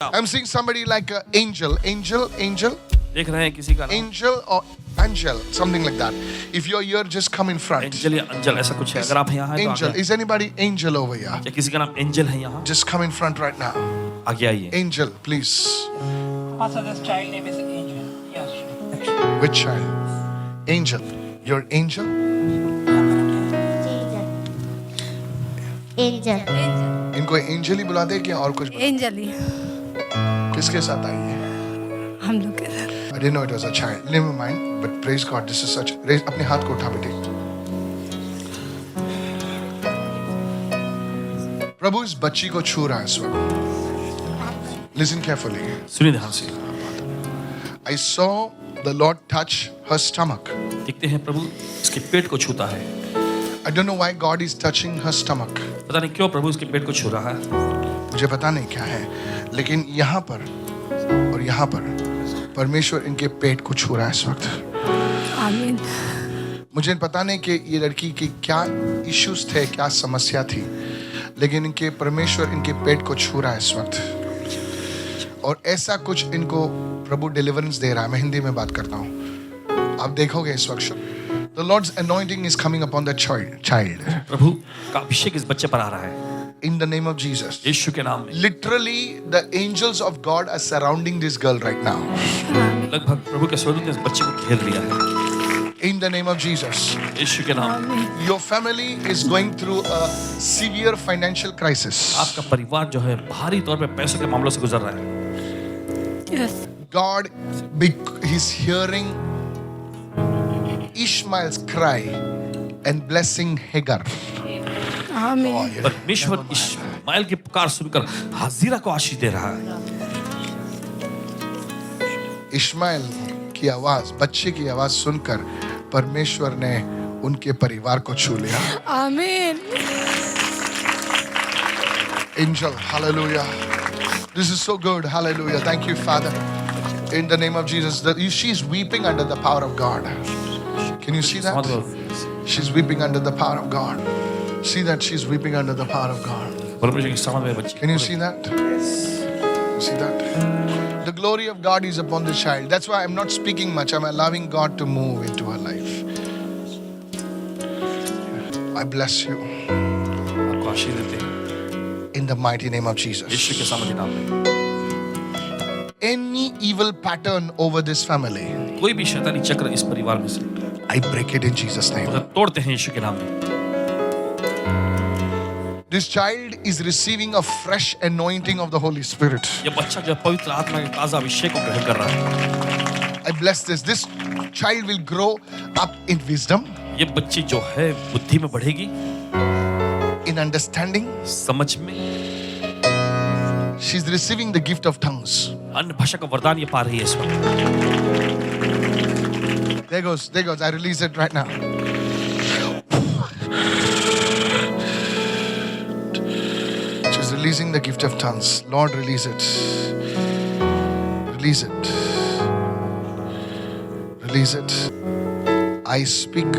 I'm seeing somebody like an angel. देख रहे हैं किसी का नाम Angel or angel, something like that. If you're here, just come in front. Angel या अंजल ऐसा कुछ है। अगर आप यहाँ हैं तो Angel. आगे Is anybody angel over here? या किसी का नाम एंजल है यहाँ Just come in front right now. आगे आइए। Angel, please. Pastor, this child name is Angel. Yes. Which child? Angel. You're angel? Angel इनको एंजल ही बुलाते हैं क्या और कुछ? एंजली किसके साथ आई है? हम लोग के साथ। I didn't know it was a child. Never mind. But praise God, this is such. Raise अपने हाथ को उठा बेटे. प्रभु इस बच्ची को छू रहा है इस वक्त. Listen carefully. सुनिए ध्यान से। I saw the Lord touch her stomach. देखते हैं प्रभु इसके पेट को छूता है। I don't know why God is touching her stomach. पता नहीं क्यों प्रभु इसके पेट को छू रहा है। मुझे पता नहीं क्या है, लेकिन यहाँ पर और यहाँ पर परमेश्वर इनके पेट को छू रहा है इस वक्त. आमीन। मुझे पता नहीं कि ये लड़की की क्या इश्यूज थे, क्या समस्या थी, लेकिन इनके परमेश्वर इनके पेट को छू रहा है इस वक्त. और ऐसा कुछ इनको प्रभु डिलीवरेंस दे रहा है. मैं हिंदी में बात करता हूँ, आप देखोगे इस वक्त. The Lord's anointing is coming upon the child. प्रभु का अभिषेक इस बच्चे पर आ रहा है In the name of Jesus. यीशु के नाम में। Literally, the angels of God are surrounding this girl right now. लगभग प्रभु के स्वर्गदूत ने इस बच्चे को घेर लिया है In the name of Jesus. यीशु के नाम में। Your family is going through a severe financial crisis. आपका परिवार जो है भारी तौर पे पैसों के मामलों से गुजर रहा है। Yes God, He's hearing Ishmael's cry and blessing Hagar. आमीन। परमेश्वर इश्माएल की पुकार सुनकर हाजिरा को आशीष दे रहा है। इश्माएल की आवाज, बच्चे की आवाज सुनकर परमेश्वर ने उनके परिवार को छू लिया. आमीन। Angel, hallelujah. This is so good. Hallelujah. Thank you, Father. In the name of Jesus. She's weeping under the power of God. Can you see that? She's weeping under the power of God. See that she's weeping under the power of God. परमेश्वर के सामने में बच्चे। Can you see that? See that? The glory of God is upon the child. That's why I'm not speaking much. I'm allowing God to move into her life. I bless you आपको आशीष देते हैं in the mighty name of Jesus. यीशु के सामने नाम में। Any evil pattern over this family, कोई भी शैतानी चक्र इस परिवार में से I break it in Jesus' name. उसे तोड़ते हैं यीशु के नाम में। This child is receiving a fresh anointing of the Holy Spirit. ये बच्चा जो है पवित्र आत्मा के ताजा अभिषेक को ग्रहण कर रहा है। I bless this. This child will grow up in wisdom, ये बच्ची जो है बुद्धि में बढ़ेगी, in understanding. समझ में, She's receiving the gift of tongues. अन्य भाषा का वरदान ये पा रही है इस वक्त। There goes. I release it right now. She's releasing the gift of tongues. Lord, release it. Release it. Release it. I speak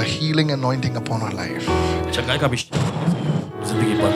the healing anointing upon her life. चंगाई का अभिषेक जिंदगी पर।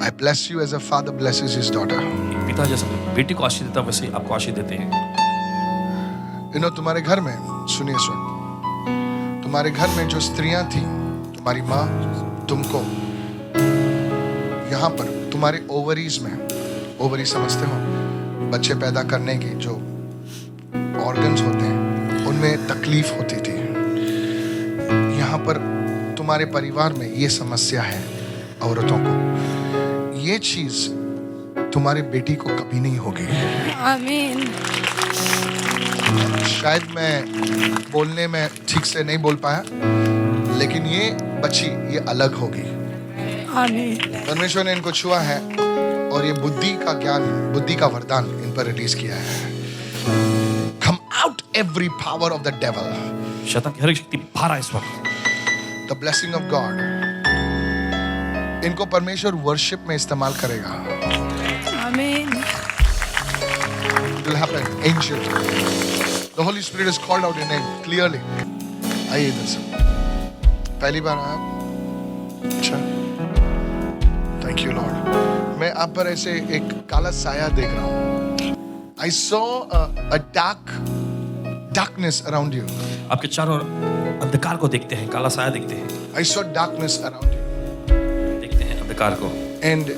I bless you as a father blesses his daughter. एक पिता जैसा बेटी को आशीष देता वैसे ही आपको आशीष देते हैं। तुम्हारे घर में, सुनिए इस वक्त, तुम्हारे घर में जो स्त्रियां थी, तुम्हारी माँ तुमको यहाँ पर तुम्हारे ओवरीज में, ओवरी समझते हो, बच्चे पैदा करने की जो ऑर्गन्स होते हैं, उनमें तकलीफ होती थी. यहाँ पर तुम्हारे परिवार में ये समस्या है औरतों को. ये चीज तुम्हारे बेटी को कभी नहीं होगी. आमीन। शायद मैं बोलने में ठीक से नहीं बोल पाया, लेकिन ये बच्ची ये अलग होगी. आमीन। परमेश्वर ने इनको छुआ है और ये बुद्धि का ज्ञान, बुद्धि का वरदान इन पर रिलीज किया है. Come out every power of the devil. शैतान की हर एक शक्ति बाहर आ इस वक्त। The blessing of God. इनको परमेश्वर वर्शिप में इस्तेमाल करेगा. आमीन। It will happen. Angel. The Holy Spirit has called out your name clearly. आइए इधर से. पहली बार आया. अच्छा. Thank you, Lord. मैं आप पर ऐसे एक काला साया देख रहा हूँ. I saw a darkness around you. आपके चारों ओर अंधकार को देखते हैं, काला साया देखते हैं, I saw darkness around you. देखते हैं अंधकार को. And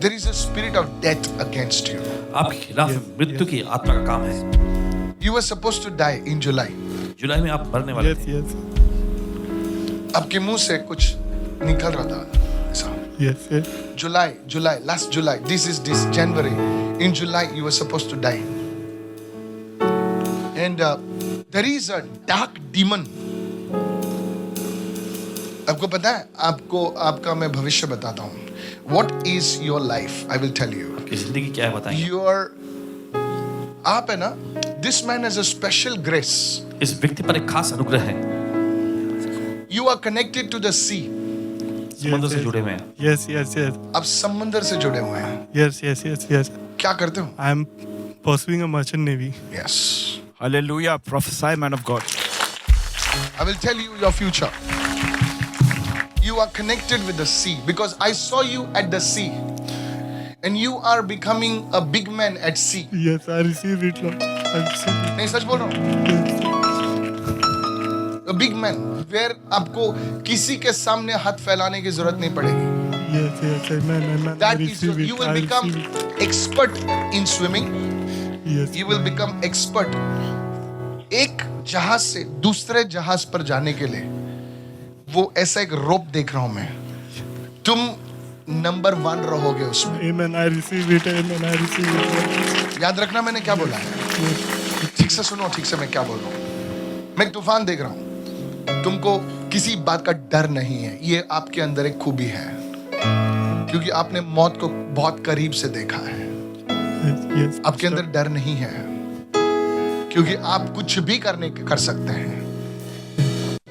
there is a spirit of death against you. आपके खिलाफ मृत्यु की आत्मा का काम है. You were supposed to die in July. जुलाई में आप मरने वाले थे. Yes. आपके मुंह से कुछ निकल रहा था ऐसा. Yes. July, last July. This is this January. In July, you were supposed to die. And there is a dark demon. आपको पता है? आपका मैं भविष्य बताता हूँ. What is your life? I will tell you. आपकी जिंदगी क्या है बताएंगे. आप है ना? This man has a special grace. इस व्यक्ति पर एक खास अनुग्रह है. You are connected to the sea. समुद्र से जुड़े हुए हैं. Yes. आप समंदर से जुड़े हुए हैं. Yes. क्या करते हो? I am pursuing a merchant navy. Yes. Hallelujah. Prophesy, man of God. I will tell you your future. You are connected with the sea because I saw you at the sea. And you are becoming a big man at sea. Yes, I receive it, Lord. I receive it. नहीं सच बोल रहा हूँ. A big man where आपको किसी के सामने हाथ फैलाने की जरूरत नहीं पड़ेगी. Yes. Amen. I That is, receive it. you will I become receive it. expert in swimming. Yes. You will become expert. एक जहाज से दूसरे जहाज पर जाने के लिए वो ऐसा एक रोप देख रहा हूं मैं. तुम नंबर 1 रहोगे उसमें. Amen. I receive it. Amen. I receive it. याद रखना मैंने क्या बोला है. ठीक से सुनो, ठीक से मैं क्या बोल रहा हूँ. मैं एक तूफान देख रहा हूँ. तुमको किसी बात का डर नहीं है. ये आपके अंदर एक खूबी है क्योंकि आपने मौत को बहुत करीब से देखा है. Yes. आपके अंदर डर नहीं है क्योंकि आप कुछ भी कर सकते हैं.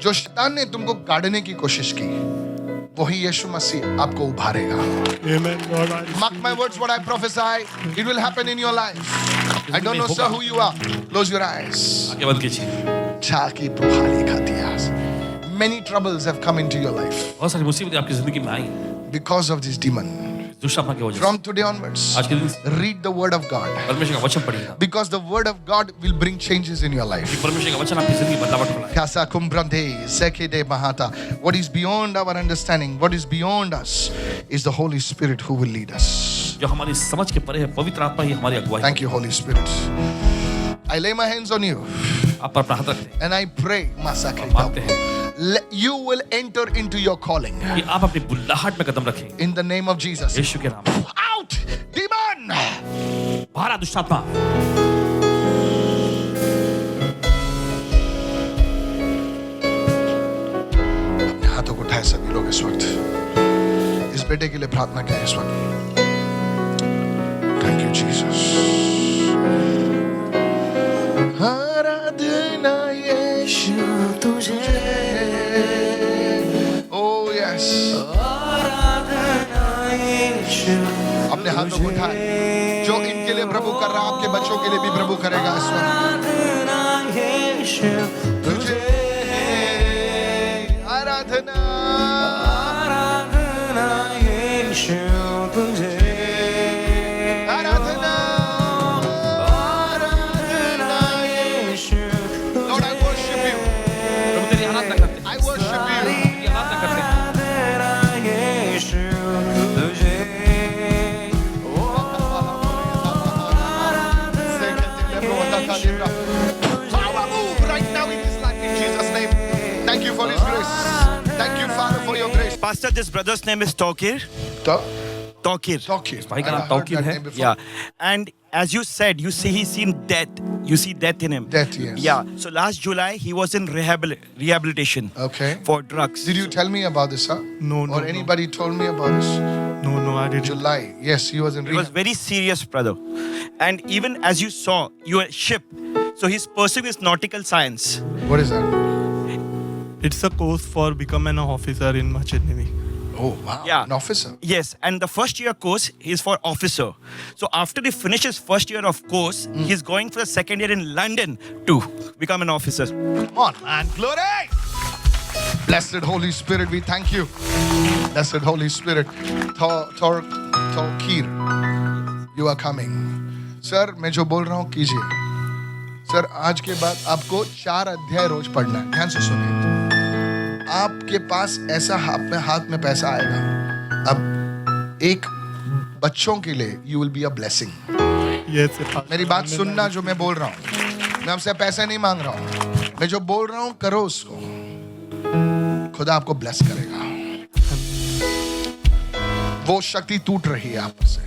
जो शैतान ने तुमको गाड़ने की कोशिश की वही यीशु मसीह आपको उभारेगा. Amen, Lord. I Mark receive my it. words, what I prophesy, it will happen in your life. I don't know, sir, who you are. Close your eyes. आगे बंद कीजिए. Chaki puhali khatias. Many troubles have come into your life बहुत सारी मुसीबतें आपकी जिंदगी में आई because of this demon. दुष्टात्मा की वजह से. From today onwards, आज के दिन से read the word of God परमेश्वर का वचन पढ़िएगा. because the word of God will bring changes in your life. परमेश्वर का वचन आपकी जिंदगी में बदलाव लाएगा. Kasa kumbrande sekede mahata. What is beyond our understanding, what is beyond us, is the Holy Spirit who will lead us. जो हमारी समझ के परे है, पवित्र आत्मा ही हमारी अगुवाई. Thank you, Holy Spirit. I lay my hands on you आप पर अपना हाथ रखते हैं. and I pray, Masake, मांगते हैं you will enter into your calling कि आप अपनी बुल्लाहट में कदम रखें. in the name of Jesus. यीशु के नाम में. Out, demon! बाहर आ दुष्टात्मा. अपने हाथों को उठाए सभी लोग इस वक्त. इस बेटे के लिए प्रार्थना करें इस वक्त. Thank you, Jesus. आराधना यीशु तुझे. Oh yes. अपने हाथों को उठाए. जो इनके लिए प्रभु कर रहा है आपके बच्चों के लिए भी प्रभु करेगा इस वक्त. तुझे आराधना. आराधना. Lord, I worship you. प्रभु तेरी आराधना करते हैं. I worship you. तेरी आराधना करते हैं. Power move right now in this life in Jesus' name. Thank you for His grace. Thank you, Father, for your grace. Pastor, this brother's name is Tokir. Tokir. भाई का नाम I heard Tauqeer that है. name before. Yeah. And as you said, you see he's seen death. You see death in him. Death, yes. Yeah. So last July, he was in rehabilitation Okay. for drugs. Did you tell me about this, huh? No, Or anybody told me about this? No, I didn't. July. Yes, he was in It was rehab. very serious, brother. And even as you saw, your ship. So he's pursuing his nautical science. What is that? It's a course for become an officer in merchant navy. Oh, wow. Yeah. An officer. Yes, and the first year course is for officer. So after he finishes first year of course, he's going for the second year in London to become an officer. Come on, man. Glory! Blessed Holy Spirit, we thank you. Blessed Holy Spirit. Tauqeer, you are coming. Sir मैं जो बोल रहा हूँ कीजिए। Sir आज के बाद आपको 4 अध्याय रोज पढ़ना है। ध्यान से सुनिए, आपके पास ऐसा हाथ में पैसा आएगा। अब एक बच्चों के लिए you will be a blessing. Yes, मेरी बात सुनना, जो मैं बोल रहा हूँ, मैं आपसे पैसे नहीं मांग रहा हूँ, मैं जो बोल रहा हूँ करो उसको, खुदा आपको ब्लेस करेगा। वो शक्ति टूट रही है आप से।